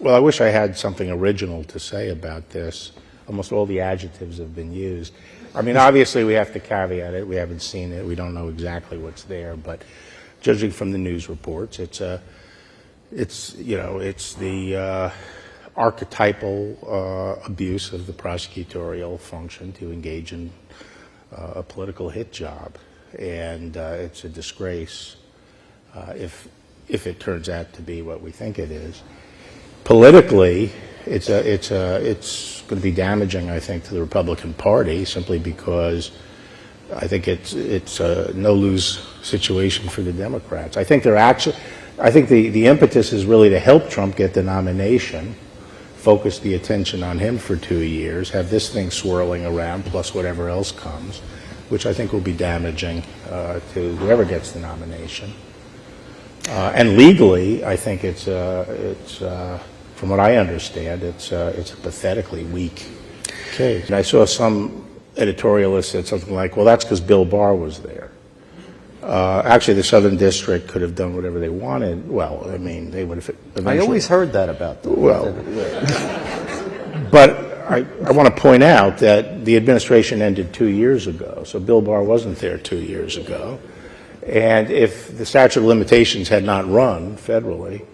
Well, I wish I had something original to say about this. Almost all the adjectives have been used. I mean, obviously we have to caveat it. We haven't seen it. We don't know exactly what's there. But judging from the news reports, it's the archetypal abuse of the prosecutorial function to engage in a political hit job, and it's a disgrace if it turns out to be what we think it is. Politically, it's going to be damaging, I think, to the Republican Party, simply because I think it's a no-lose situation for the Democrats. I think the impetus is really to help Trump get the nomination, focus the attention on him for 2 years, have this thing swirling around plus whatever else comes, which I think will be damaging to whoever gets the nomination. And legally, I think it's from what I understand, it's a pathetically weak case. And I saw some editorialist said something like, well, that's because Bill Barr was there. Actually, the Southern District could have done whatever they wanted. Well, I mean, they would have eventually. I always heard that about them. Well, but I want to point out that the administration ended 2 years ago, so Bill Barr wasn't there 2 years ago. And if the statute of limitations had not run federally,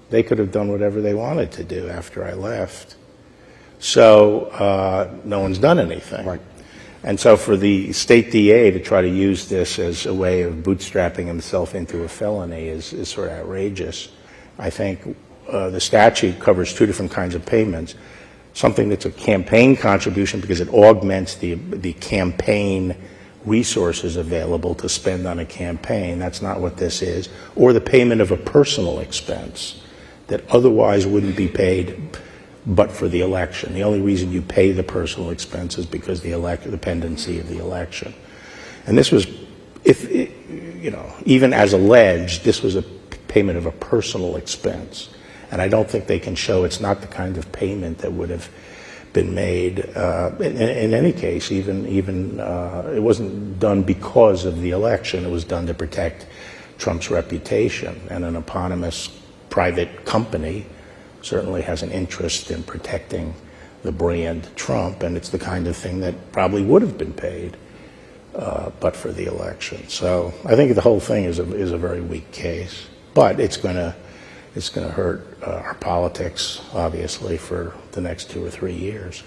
they could have done whatever they wanted to do after I left. So no one's done anything. Right. And so for the state DA to try to use this as a way of bootstrapping himself into a felony is sort of outrageous. I think the statute covers two different kinds of payments. Something that's a campaign contribution because it augments the campaign resources available to spend on a campaign. That's not what this is. Or the payment of a personal expense that otherwise wouldn't be paid but for the election. The only reason you pay the personal expense is because the pendency of the election. And this was, even as alleged, this was a payment of a personal expense. And I don't think they can show it's not the kind of payment that would have been made in any case. Even it wasn't done because of the election. It was done to protect Trump's reputation, and an eponymous private company certainly has an interest in protecting the brand Trump, and it's the kind of thing that probably would have been paid but for the election. So I think the whole thing is a very weak case, but it's going to hurt our politics, obviously, for the next 2 or 3 years.